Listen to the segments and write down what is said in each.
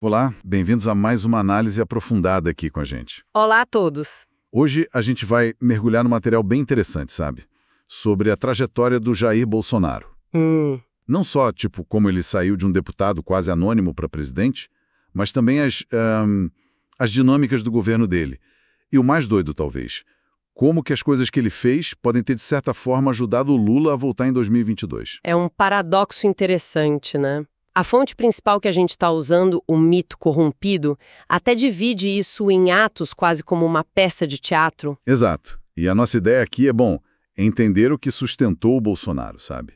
Olá, bem-vindos a mais uma análise aprofundada aqui com a gente. Olá a todos. Hoje a gente vai mergulhar num material bem interessante, sabe? Sobre a trajetória do Jair Bolsonaro. Não só, como ele saiu de um deputado quase anônimo para presidente, mas também as dinâmicas do governo dele. E o mais doido, talvez, como que as coisas que ele fez podem ter, de certa forma, ajudado o Lula a voltar em 2022. É um paradoxo interessante, né? A fonte principal que a gente está usando, o mito corrompido, até divide isso em atos quase como uma peça de teatro. Exato. E a nossa ideia aqui é entender o que sustentou o Bolsonaro, sabe?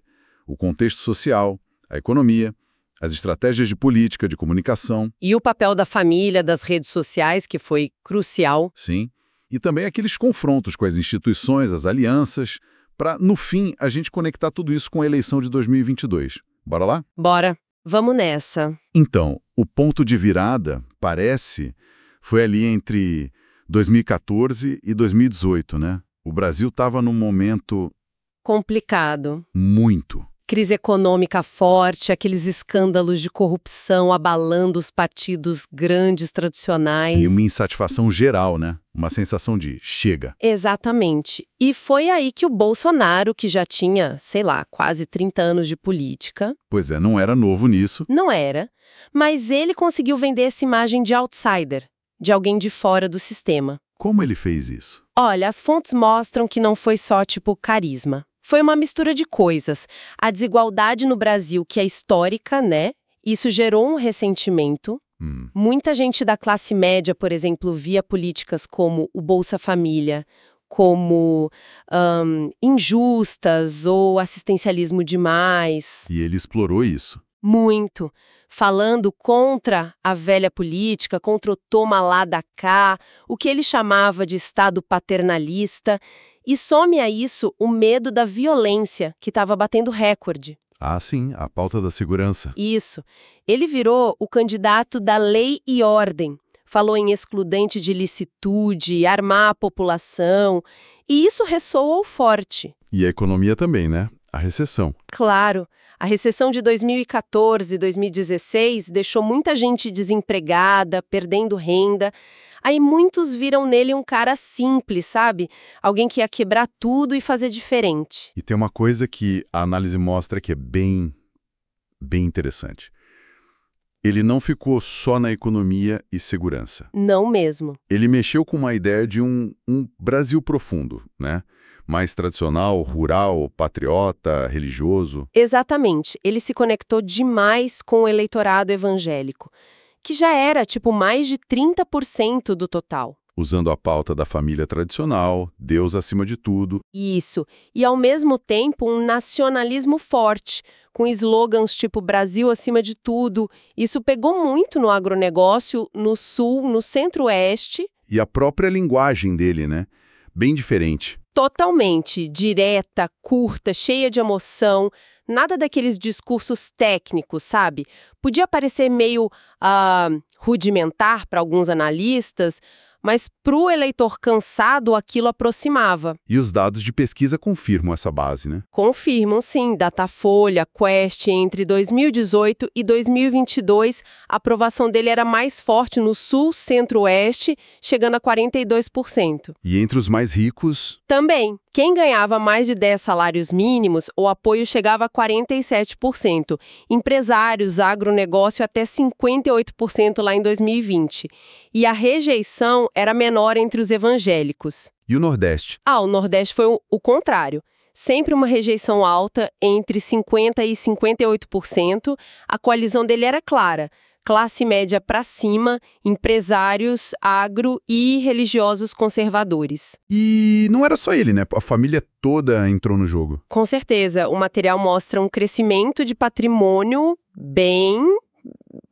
O contexto social, a economia, as estratégias de política, de comunicação. E o papel da família, das redes sociais, que foi crucial. Sim. E também aqueles confrontos com as instituições, as alianças, para, no fim, a gente conectar tudo isso com a eleição de 2022. Bora lá? Bora. Vamos nessa. Então, o ponto de virada, foi ali entre 2014 e 2018, né? O Brasil estava num momento... complicado. Muito. Crise econômica forte, aqueles escândalos de corrupção abalando os partidos grandes tradicionais. E uma insatisfação geral, né? Uma sensação de chega. Exatamente. E foi aí que o Bolsonaro, que já tinha, quase 30 anos de política... Pois é, não era novo nisso. Não era, mas ele conseguiu vender essa imagem de outsider, de alguém de fora do sistema. Como ele fez isso? Olha, as fontes mostram que não foi só, carisma. Foi uma mistura de coisas. A desigualdade no Brasil, que é histórica, né? Isso gerou um ressentimento. Muita gente da classe média, por exemplo, via políticas como o Bolsa Família como injustas ou assistencialismo demais. E ele explorou isso. Muito. Falando contra a velha política, contra o toma lá da cá, o que ele chamava de Estado paternalista. E some a isso o medo da violência, que estava batendo recorde. Ah, sim, a pauta da segurança. Isso. Ele virou o candidato da lei e ordem. Falou em excludente de licitude, armar a população. E isso ressoou forte. E a economia também, né? A recessão. Claro. A recessão de 2014 e 2016 deixou muita gente desempregada, perdendo renda. Aí muitos viram nele um cara simples, sabe? Alguém que ia quebrar tudo e fazer diferente. E tem uma coisa que a análise mostra que é bem interessante. Ele não ficou só na economia e segurança. Não mesmo. Ele mexeu com uma ideia de um Brasil profundo, né? Mais tradicional, rural, patriota, religioso. Exatamente. Ele se conectou demais com o eleitorado evangélico, que já era, mais de 30% do total. Usando a pauta da família tradicional, Deus acima de tudo. Isso. E, ao mesmo tempo, um nacionalismo forte, com slogans tipo Brasil acima de tudo. Isso pegou muito no agronegócio, no sul, no centro-oeste. E a própria linguagem dele, né? Bem diferente. Totalmente direta, curta, cheia de emoção, nada daqueles discursos técnicos, sabe? Podia parecer meio rudimentar para alguns analistas, mas para o eleitor cansado aquilo aproximava. E os dados de pesquisa confirmam essa base, né? Confirmam, sim. Datafolha, Quest, entre 2018 e 2022, a aprovação dele era mais forte no sul, centro-oeste, chegando a 42%. E entre os mais ricos... Também. Quem ganhava mais de 10 salários mínimos, o apoio chegava a 47%. Empresários, agronegócio, até 58% lá em 2020. E a rejeição era menor entre os evangélicos. E o Nordeste? O Nordeste foi o contrário. Sempre uma rejeição alta, entre 50% e 58%. A coalizão dele era clara. Classe média para cima, empresários, agro e religiosos conservadores. E não era só ele, né? A família toda entrou no jogo. Com certeza. O material mostra um crescimento de patrimônio bem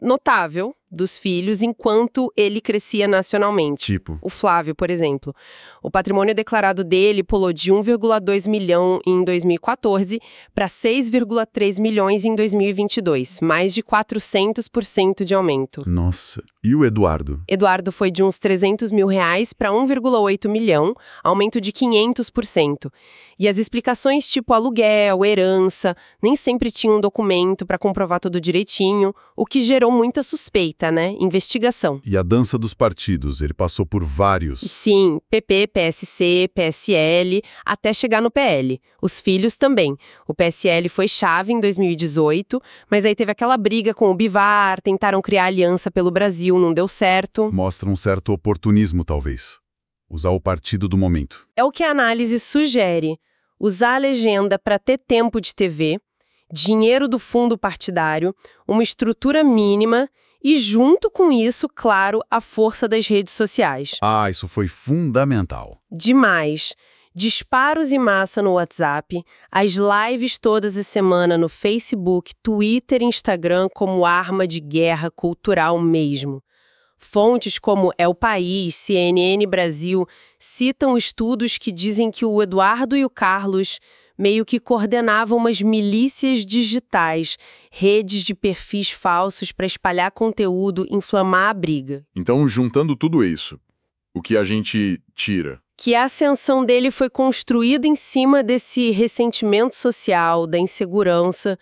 notável dos filhos enquanto ele crescia nacionalmente. Tipo? O Flávio, por exemplo. O patrimônio declarado dele pulou de 1,2 milhão em 2014 para 6,3 milhões em 2022. Mais de 400% de aumento. Nossa. E o Eduardo? Eduardo foi de uns 300 mil reais para 1,8 milhão, aumento de 500%. E as explicações tipo aluguel, herança, nem sempre tinham um documento para comprovar tudo direitinho, o que gerou muita suspeita, né? Investigação. E a dança dos partidos, ele passou por vários. Sim, PP, PSC, PSL, até chegar no PL. Os filhos também. O PSL foi chave em 2018, mas aí teve aquela briga com o Bivar, tentaram criar aliança pelo Brasil, não deu certo. Mostra um certo oportunismo, talvez. Usar o partido do momento. É o que a análise sugere. Usar a legenda para ter tempo de TV, dinheiro do fundo partidário, uma estrutura mínima e, junto com isso, claro, a força das redes sociais. Ah, isso foi fundamental. Demais. Disparos em massa no WhatsApp, as lives todas as semanas no Facebook, Twitter e Instagram como arma de guerra cultural mesmo. Fontes como É o País, CNN Brasil, citam estudos que dizem que o Eduardo e o Carlos meio que coordenavam umas milícias digitais, redes de perfis falsos para espalhar conteúdo, inflamar a briga. Então, juntando tudo isso, o que a gente tira? Que a ascensão dele foi construída em cima desse ressentimento social, da insegurança,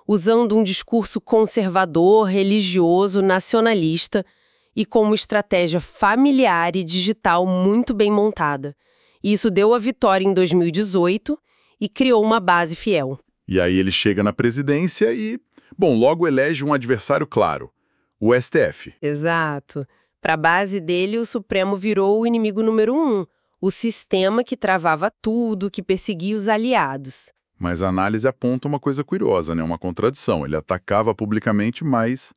usando um discurso conservador, religioso, nacionalista e com uma estratégia familiar e digital muito bem montada. Isso deu a vitória em 2018 e criou uma base fiel. E aí ele chega na presidência e, bom, logo elege um adversário claro, o STF. Exato. Para a base dele, o Supremo virou o inimigo número 1, o sistema que travava tudo, que perseguia os aliados. Mas a análise aponta uma coisa curiosa, né? Uma contradição. Ele atacava publicamente, mas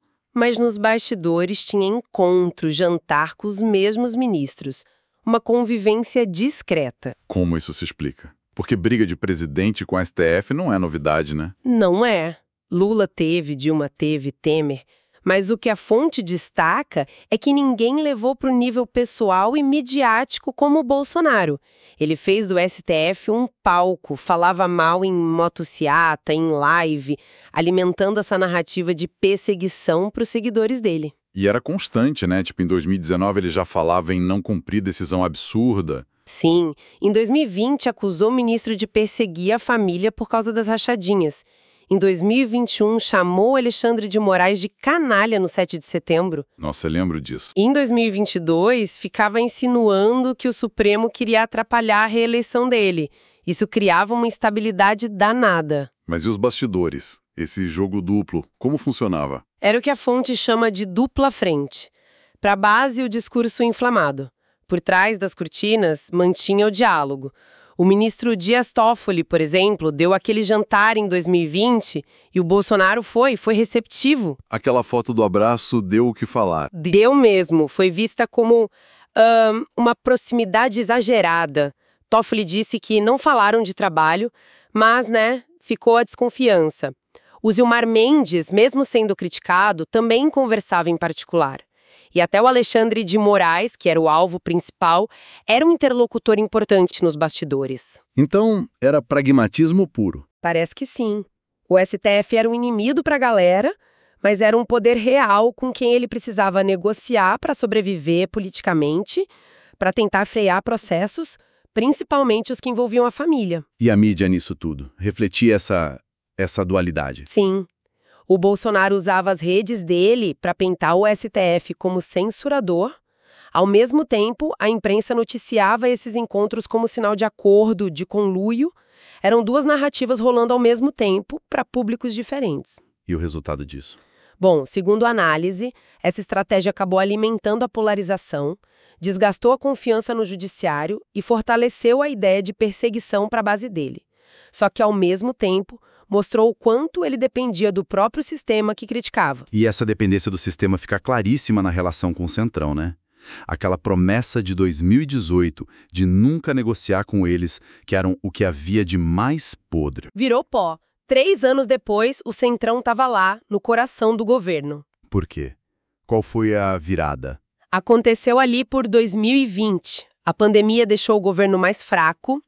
nos bastidores tinha encontro, jantar com os mesmos ministros. Uma convivência discreta. Como isso se explica? Porque briga de presidente com a STF não é novidade, né? Não é. Lula teve, Dilma teve, Temer. Mas o que a fonte destaca é que ninguém levou para o nível pessoal e midiático como o Bolsonaro. Ele fez do STF um palco, falava mal em motociata, em live, alimentando essa narrativa de perseguição para os seguidores dele. E era constante, né? Tipo, em 2019 ele já falava em não cumprir decisão absurda. Sim, em 2020 acusou o ministro de perseguir a família por causa das rachadinhas. Em 2021, chamou Alexandre de Moraes de canalha no 7 de setembro. Nossa, eu lembro disso. Em 2022, ficava insinuando que o Supremo queria atrapalhar a reeleição dele. Isso criava uma instabilidade danada. Mas e os bastidores? Esse jogo duplo, como funcionava? Era o que a fonte chama de dupla frente. Para a base, o discurso inflamado. Por trás das cortinas, mantinha o diálogo. O ministro Dias Toffoli, por exemplo, deu aquele jantar em 2020 e o Bolsonaro foi receptivo. Aquela foto do abraço deu o que falar. Deu mesmo, foi vista como uma proximidade exagerada. Toffoli disse que não falaram de trabalho, mas, ficou a desconfiança. O Gilmar Mendes, mesmo sendo criticado, também conversava em particular. E até o Alexandre de Moraes, que era o alvo principal, era um interlocutor importante nos bastidores. Então, era pragmatismo puro. Parece que sim. O STF era um inimigo para a galera, mas era um poder real com quem ele precisava negociar para sobreviver politicamente, para tentar frear processos, principalmente os que envolviam a família. E a mídia nisso tudo? Refletia essa dualidade? Sim. O Bolsonaro usava as redes dele para pintar o STF como censurador. Ao mesmo tempo, a imprensa noticiava esses encontros como sinal de acordo, de conluio. Eram duas narrativas rolando ao mesmo tempo para públicos diferentes. E o resultado disso? Bom, segundo a análise, essa estratégia acabou alimentando a polarização, desgastou a confiança no judiciário e fortaleceu a ideia de perseguição para a base dele. Só que, ao mesmo tempo, mostrou o quanto ele dependia do próprio sistema que criticava. E essa dependência do sistema fica claríssima na relação com o Centrão, né? Aquela promessa de 2018 de nunca negociar com eles, que eram o que havia de mais podre. Virou pó. 3 anos depois, o Centrão estava lá, no coração do governo. Por quê? Qual foi a virada? Aconteceu ali por 2020. A pandemia deixou o governo mais fraco,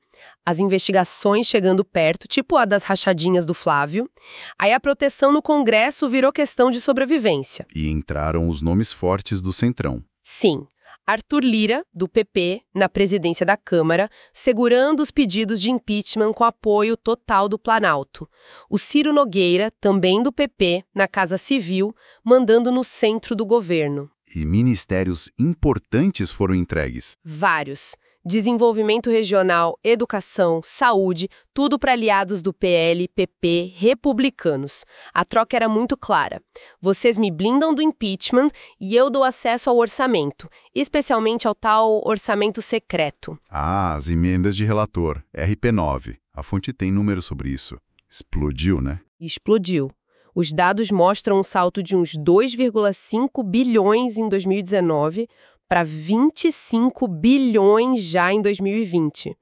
as investigações chegando perto, tipo a das rachadinhas do Flávio. Aí a proteção no Congresso virou questão de sobrevivência. E entraram os nomes fortes do Centrão. Sim, Arthur Lira, do PP, na presidência da Câmara, segurando os pedidos de impeachment com apoio total do Planalto. O Ciro Nogueira, também do PP, na Casa Civil, mandando no centro do governo. E ministérios importantes foram entregues. Vários. Desenvolvimento regional, educação, saúde, tudo para aliados do PL, PP, republicanos. A troca era muito clara. Vocês me blindam do impeachment e eu dou acesso ao orçamento, especialmente ao tal orçamento secreto. Ah, as emendas de relator, RP9. A fonte tem número sobre isso. Explodiu, né? Explodiu. Os dados mostram um salto de uns 2,5 bilhões em 2019 para 25 bilhões já em 2020.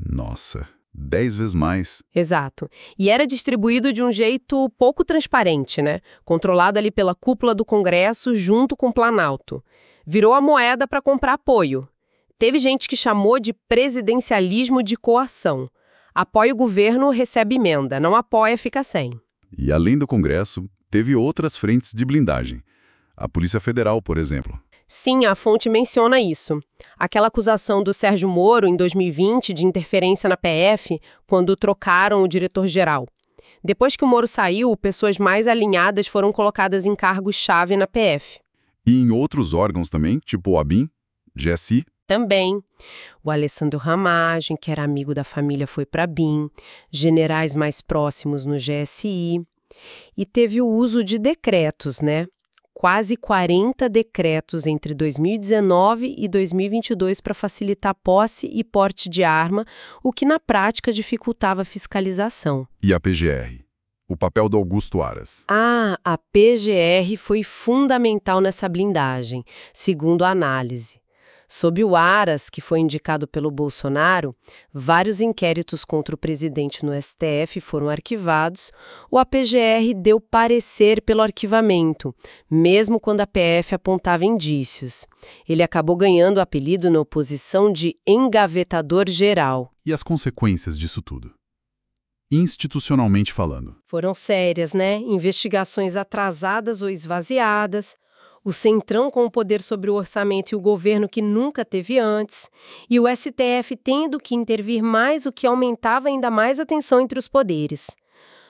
Nossa, 10 vezes mais. Exato. E era distribuído de um jeito pouco transparente, né? Controlado ali pela cúpula do Congresso junto com o Planalto. Virou a moeda para comprar apoio. Teve gente que chamou de presidencialismo de coação. Apoia o governo, recebe emenda. Não apoia, fica sem. E além do Congresso, teve outras frentes de blindagem. A Polícia Federal, por exemplo. Sim, a fonte menciona isso. Aquela acusação do Sérgio Moro, em 2020, de interferência na PF, quando trocaram o diretor-geral. Depois que o Moro saiu, pessoas mais alinhadas foram colocadas em cargos-chave na PF. E em outros órgãos também, tipo o ABIN, GSI. Também. O Alessandro Ramagem, que era amigo da família, foi para a BIM, generais mais próximos no GSI. E teve o uso de decretos, né? Quase 40 decretos entre 2019 e 2022 para facilitar posse e porte de arma, o que na prática dificultava a fiscalização. E a PGR? O papel do Augusto Aras. Ah, a PGR foi fundamental nessa blindagem, segundo a análise. Sob o Aras, que foi indicado pelo Bolsonaro, vários inquéritos contra o presidente no STF foram arquivados, ou a PGR deu parecer pelo arquivamento, mesmo quando a PF apontava indícios. Ele acabou ganhando o apelido na oposição de engavetador geral. E as consequências disso tudo? Institucionalmente falando. Foram sérias, né? Investigações atrasadas ou esvaziadas, o Centrão com o poder sobre o orçamento e o governo que nunca teve antes, e o STF tendo que intervir mais, o que aumentava ainda mais a tensão entre os poderes.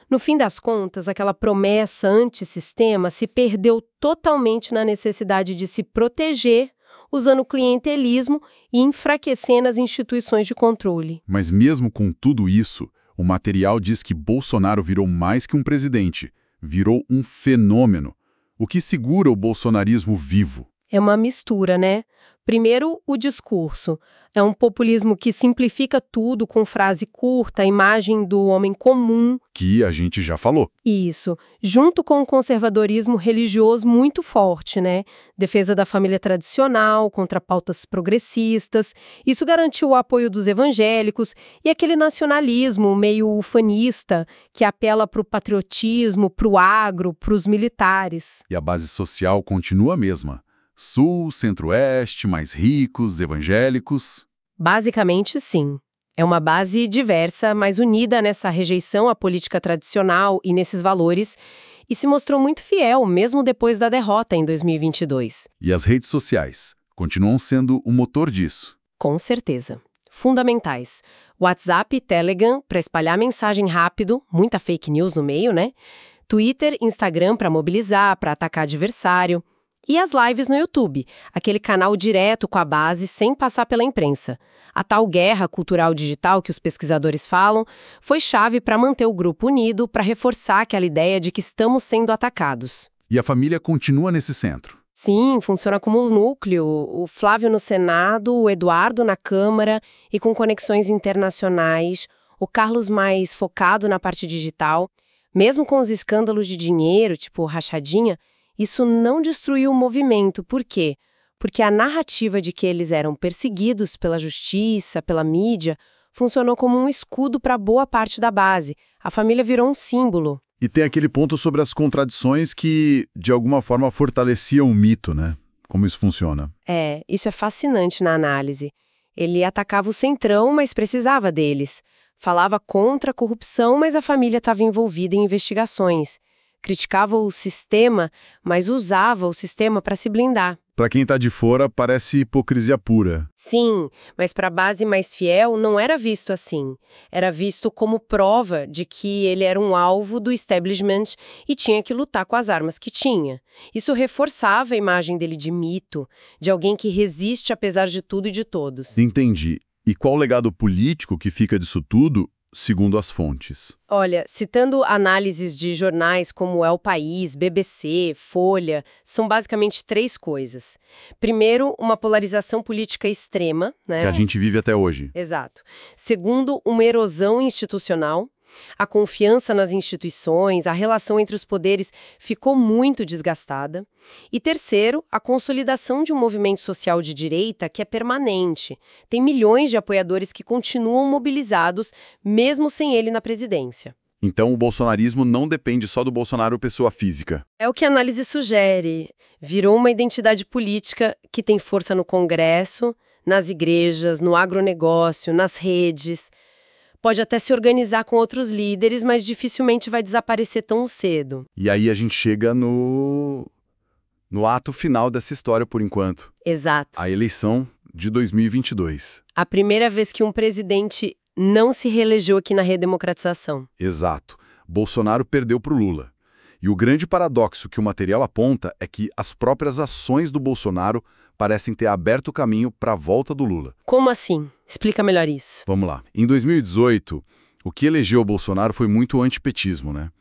No fim das contas, aquela promessa antissistema se perdeu totalmente na necessidade de se proteger, usando o clientelismo e enfraquecendo as instituições de controle. Mas mesmo com tudo isso, o material diz que Bolsonaro virou mais que um presidente, virou um fenômeno. O que segura o bolsonarismo vivo? É uma mistura, né? Primeiro, o discurso. É um populismo que simplifica tudo com frase curta, a imagem do homem comum. Que a gente já falou. Isso. Junto com um conservadorismo religioso muito forte, né? Defesa da família tradicional, contra pautas progressistas. Isso garantiu o apoio dos evangélicos e aquele nacionalismo meio ufanista que apela para o patriotismo, para o agro, para os militares. E a base social continua a mesma. Sul, centro-oeste, mais ricos, evangélicos. Basicamente, sim. É uma base diversa, mas unida nessa rejeição à política tradicional e nesses valores, e se mostrou muito fiel, mesmo depois da derrota em 2022. E as redes sociais continuam sendo o motor disso. Com certeza. Fundamentais. WhatsApp e Telegram para espalhar mensagem rápido, muita fake news no meio, né? Twitter, Instagram para mobilizar, para atacar adversário. E as lives no YouTube, aquele canal direto com a base sem passar pela imprensa. A tal guerra cultural digital que os pesquisadores falam foi chave para manter o grupo unido, para reforçar aquela ideia de que estamos sendo atacados. E a família continua nesse centro. Sim, funciona como um núcleo. O Flávio no Senado, o Eduardo na Câmara e com conexões internacionais, o Carlos mais focado na parte digital. Mesmo com os escândalos de dinheiro, tipo rachadinha, isso não destruiu o movimento. Por quê? Porque a narrativa de que eles eram perseguidos pela justiça, pela mídia, funcionou como um escudo para boa parte da base. A família virou um símbolo. E tem aquele ponto sobre as contradições que, de alguma forma, fortaleciam o mito, né? Como isso funciona. Isso é fascinante na análise. Ele atacava o Centrão, mas precisava deles. Falava contra a corrupção, mas a família estava envolvida em investigações. Criticava o sistema, mas usava o sistema para se blindar. Para quem tá de fora, parece hipocrisia pura. Sim, mas para a base mais fiel não era visto assim. Era visto como prova de que ele era um alvo do establishment e tinha que lutar com as armas que tinha. Isso reforçava a imagem dele de mito, de alguém que resiste apesar de tudo e de todos. Entendi. E qual o legado político que fica disso tudo, segundo as fontes? Olha, citando análises de jornais como É o País, BBC, Folha, são basicamente 3 coisas. Primeiro, uma polarização política extrema, né? Que a gente vive até hoje. Exato. Segundo, uma erosão institucional. A confiança nas instituições, a relação entre os poderes ficou muito desgastada. E terceiro, a consolidação de um movimento social de direita que é permanente. Tem milhões de apoiadores que continuam mobilizados, mesmo sem ele na presidência. Então o bolsonarismo não depende só do Bolsonaro pessoa física. É o que a análise sugere. Virou uma identidade política que tem força no Congresso, nas igrejas, no agronegócio, nas redes. Pode até se organizar com outros líderes, mas dificilmente vai desaparecer tão cedo. E aí a gente chega no ato final dessa história por enquanto. Exato. A eleição de 2022. A primeira vez que um presidente não se reelegeu aqui na redemocratização. Exato. Bolsonaro perdeu para o Lula. E o grande paradoxo que o material aponta é que as próprias ações do Bolsonaro parecem ter aberto o caminho para a volta do Lula. Como assim? Explica melhor isso. Vamos lá. Em 2018, o que elegeu o Bolsonaro foi muito o antipetismo, né?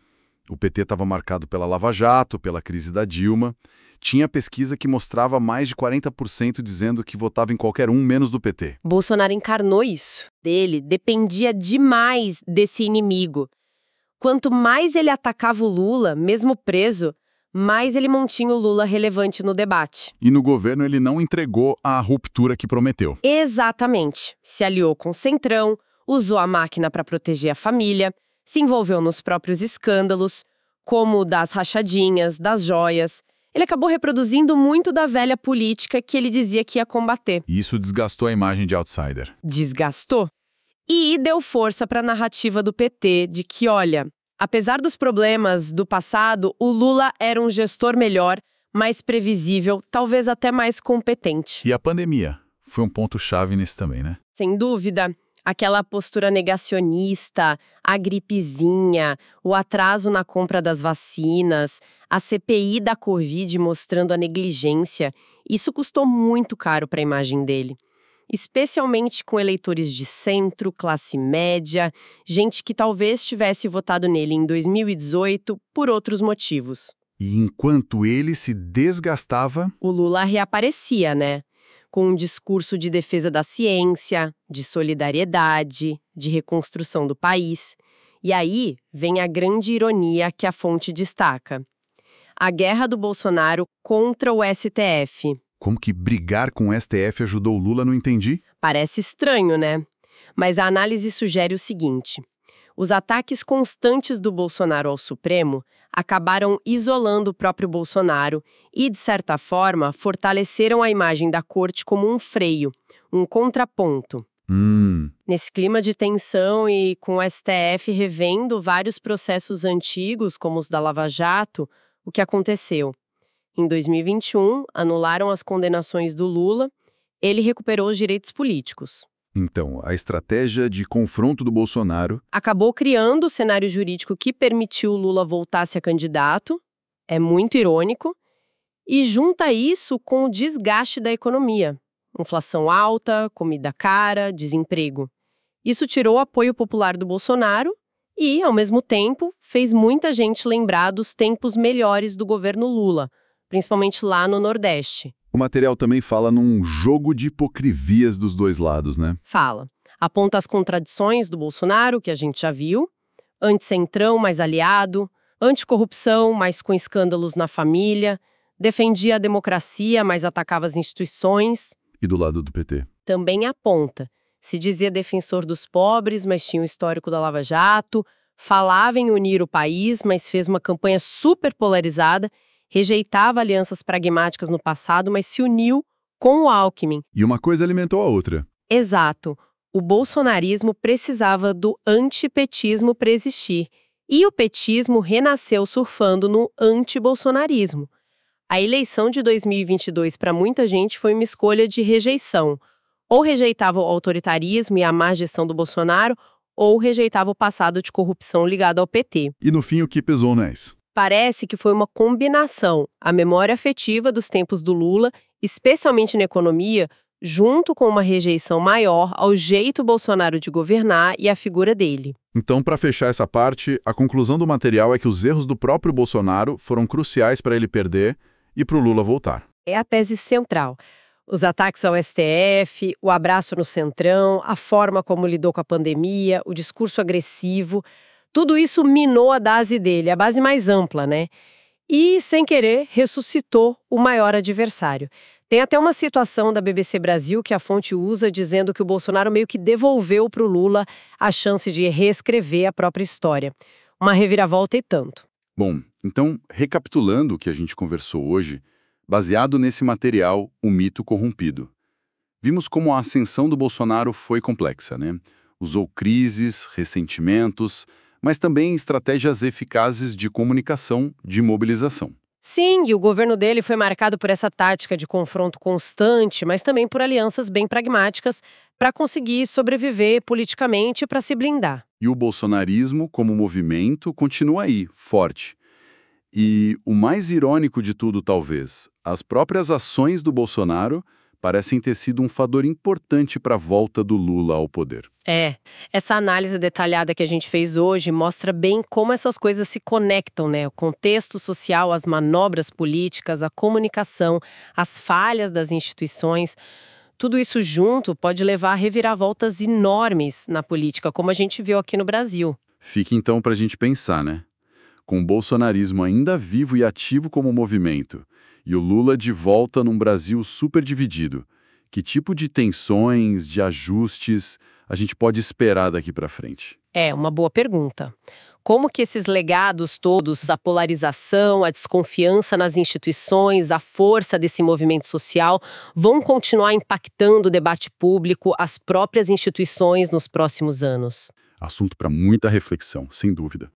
O PT estava marcado pela Lava Jato, pela crise da Dilma. Tinha pesquisa que mostrava mais de 40% dizendo que votava em qualquer um menos do PT. Bolsonaro encarnou isso. Dele dependia demais desse inimigo. Quanto mais ele atacava o Lula, mesmo preso, mais ele mantinha o Lula relevante no debate. E no governo ele não entregou a ruptura que prometeu. Exatamente. Se aliou com o Centrão, usou a máquina para proteger a família, se envolveu nos próprios escândalos, como o das rachadinhas, das joias. Ele acabou reproduzindo muito da velha política que ele dizia que ia combater. E isso desgastou a imagem de outsider. Desgastou. E deu força para a narrativa do PT de que, olha, apesar dos problemas do passado, o Lula era um gestor melhor, mais previsível, talvez até mais competente. E a pandemia foi um ponto-chave nisso também, né? Sem dúvida. Aquela postura negacionista, a gripezinha, o atraso na compra das vacinas, a CPI da Covid mostrando a negligência, isso custou muito caro para a imagem dele. Especialmente com eleitores de centro, classe média, gente que talvez tivesse votado nele em 2018 por outros motivos. E enquanto ele se desgastava, o Lula reaparecia, né? Com um discurso de defesa da ciência, de solidariedade, de reconstrução do país. E aí vem a grande ironia que a fonte destaca. A guerra do Bolsonaro contra o STF. Como que brigar com o STF ajudou o Lula, não entendi? Parece estranho, né? Mas a análise sugere o seguinte. Os ataques constantes do Bolsonaro ao Supremo acabaram isolando o próprio Bolsonaro e, de certa forma, fortaleceram a imagem da corte como um freio, um contraponto. Nesse clima de tensão e com o STF revendo vários processos antigos, como os da Lava Jato, o que aconteceu? Em 2021, anularam as condenações do Lula, ele recuperou os direitos políticos. Então, a estratégia de confronto do Bolsonaro acabou criando o cenário jurídico que permitiu o Lula voltar a ser candidato, é muito irônico, e junta isso com o desgaste da economia. Inflação alta, comida cara, desemprego. Isso tirou o apoio popular do Bolsonaro e, ao mesmo tempo, fez muita gente lembrar dos tempos melhores do governo Lula, principalmente lá no Nordeste. O material também fala num jogo de hipocrisias dos dois lados, né? Fala. Aponta as contradições do Bolsonaro, que a gente já viu, anti-centrão, mais aliado, anticorrupção, mas com escândalos na família, defendia a democracia, mas atacava as instituições. E do lado do PT? Também aponta. Se dizia defensor dos pobres, mas tinha o histórico da Lava Jato, falava em unir o país, mas fez uma campanha super polarizada, rejeitava alianças pragmáticas no passado, mas se uniu com o Alckmin. E uma coisa alimentou a outra. Exato. O bolsonarismo precisava do antipetismo para existir. E o petismo renasceu surfando no antibolsonarismo. A eleição de 2022 para muita gente foi uma escolha de rejeição. Ou rejeitava o autoritarismo e a má gestão do Bolsonaro, ou rejeitava o passado de corrupção ligado ao PT. E no fim, o que pesou, Nés? Parece que foi uma combinação. A memória afetiva dos tempos do Lula, especialmente na economia, junto com uma rejeição maior ao jeito Bolsonaro de governar e à figura dele. Então, para fechar essa parte, a conclusão do material é que os erros do próprio Bolsonaro foram cruciais para ele perder e para o Lula voltar. É a tese central. Os ataques ao STF, o abraço no Centrão, a forma como lidou com a pandemia, o discurso agressivo, tudo isso minou a base dele, a base mais ampla, né? E, sem querer, ressuscitou o maior adversário. Tem até uma situação da BBC Brasil que a fonte usa dizendo que o Bolsonaro meio que devolveu para o Lula a chance de reescrever a própria história. Uma reviravolta e tanto. Bom, então, recapitulando o que a gente conversou hoje, baseado nesse material, O Mito Corrompido. Vimos como a ascensão do Bolsonaro foi complexa, né? Usou crises, ressentimentos, mas também estratégias eficazes de comunicação, de mobilização. Sim, e o governo dele foi marcado por essa tática de confronto constante, mas também por alianças bem pragmáticas para conseguir sobreviver politicamente e para se blindar. E o bolsonarismo, como movimento, continua aí, forte. E o mais irônico de tudo, talvez, as próprias ações do Bolsonaro parecem ter sido um fator importante para a volta do Lula ao poder. Essa análise detalhada que a gente fez hoje mostra bem como essas coisas se conectam, né? O contexto social, as manobras políticas, a comunicação, as falhas das instituições. Tudo isso junto pode levar a reviravoltas enormes na política, como a gente viu aqui no Brasil. Fica então para a gente pensar, né? Com o bolsonarismo ainda vivo e ativo como movimento, e o Lula de volta num Brasil super dividido, que tipo de tensões, de ajustes a gente pode esperar daqui para frente? É uma boa pergunta. Como que esses legados todos, a polarização, a desconfiança nas instituições, a força desse movimento social, vão continuar impactando o debate público, as próprias instituições nos próximos anos? Assunto para muita reflexão, sem dúvida.